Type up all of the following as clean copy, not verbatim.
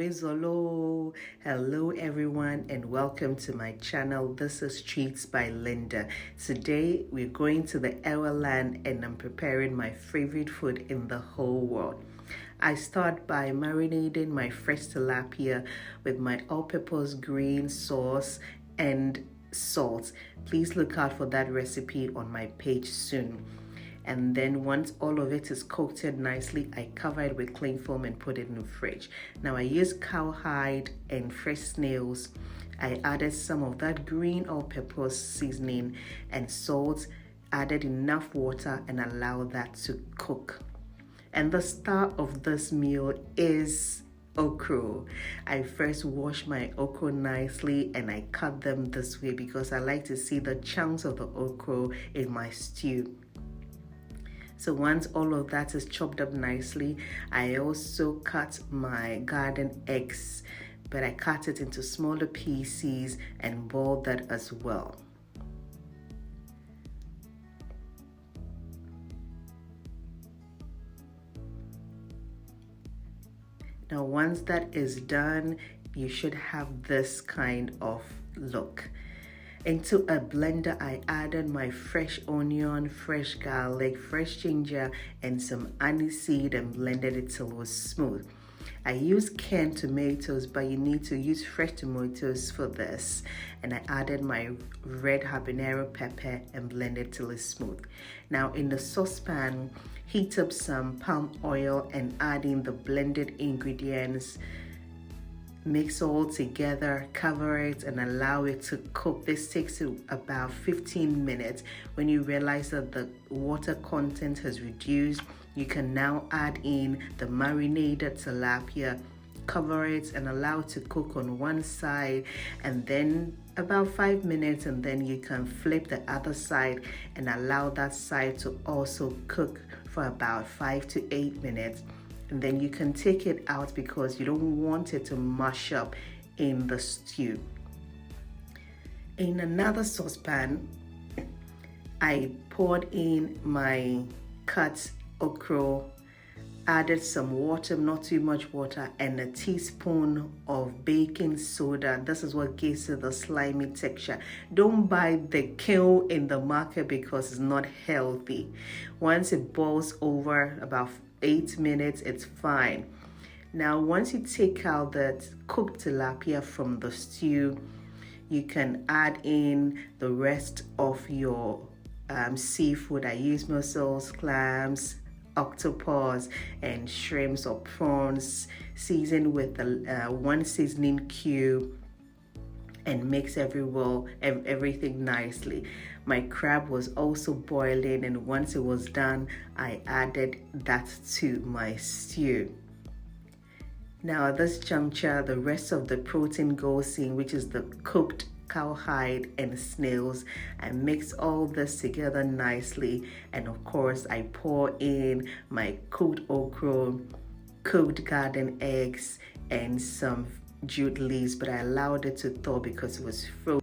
Praise the Lord. Hello everyone and welcome to my channel. This is Treats by Linda. Today we're going to the Land and I'm preparing my favorite food in the whole world. I start by marinating my fresh tilapia with my all-purpose green sauce and salt. Please look out for that recipe on my page soon. And then once all of it is cooked nicely, I cover it with cling film and put it in the fridge. Now I use cowhide and fresh snails. I added some of that green all-purpose seasoning and salt, added enough water and allow that to cook. And the star of this meal is okro. I first wash my okro nicely and I cut them this way because I like to see the chunks of the okro in my stew. So once all of that is chopped up nicely, I also cut my garden eggs, but I cut it into smaller pieces and boiled that as well. Now once that is done, you should have this kind of look. Into a blender, I added my fresh onion, fresh garlic, fresh ginger, and some aniseed and blended it till it was smooth. I use canned tomatoes, but you need to use fresh tomatoes for this. And I added my red habanero pepper and blended till it's smooth. Now in the saucepan, heat up some palm oil and add in the blended ingredients. Mix all together, cover it and allow it to cook. This takes about 15 minutes. When you realize that the water content has reduced, you can now add in the marinated tilapia, cover it and allow it to cook on one side, and then about 5 minutes, and then you can flip the other side and allow that side to also cook for about 5 to 8 minutes. And then you can take it out because you don't want it to mush up in the stew. In another saucepan, I poured in my cut okra, added some water, not too much water, and a teaspoon of baking soda. This is what gives it the slimy texture. Don't buy the kale in the market because it's not healthy. Once it boils over about 8 minutes, it's fine. Now once you take out that cooked tilapia from the stew, you can add in the rest of your seafood. I use mussels, clams, octopus, and shrimps or prawns, seasoned with one seasoning cube, and mix everything nicely. My crab was also boiling, and once it was done, I added that to my stew. Now at this juncture, the rest of the protein goes in, which is the cooked cowhide and snails. I mix all this together nicely, and of course I pour in my cooked okra, cooked garden eggs, and some jute leaves, but I allowed it to thaw because it was frozen.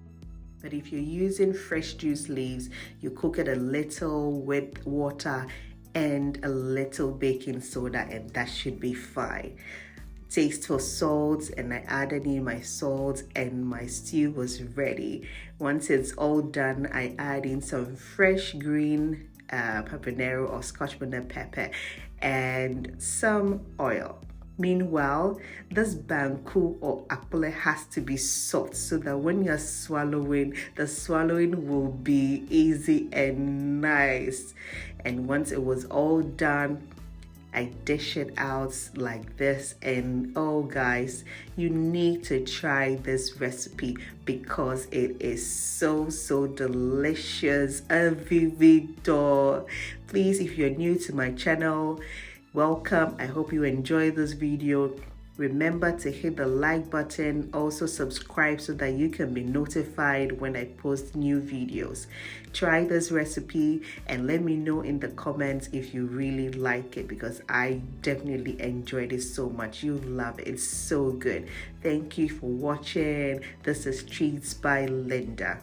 But if you're using fresh juice leaves, you cook it a little with water and a little baking soda, and that should be fine. Taste for salt, and I added in my salt and my stew was ready. Once it's all done, I add in some fresh green habanero or Scotch bonnet pepper and some oil. Meanwhile, this banku or apple has to be soft so that when you're swallowing, the swallowing will be easy and nice. And once it was all done, I dish it out like this, and oh guys, you need to try this recipe because it is so delicious. Please, if you're new to my channel, welcome. I hope you enjoy this video. Remember to hit the like button, also subscribe so that you can be notified when I post new videos. Try this recipe and let me know in the comments if you really like it, because I definitely enjoyed it so much. You'll love it. It's so good. Thank you for watching. This is Treats by Linda.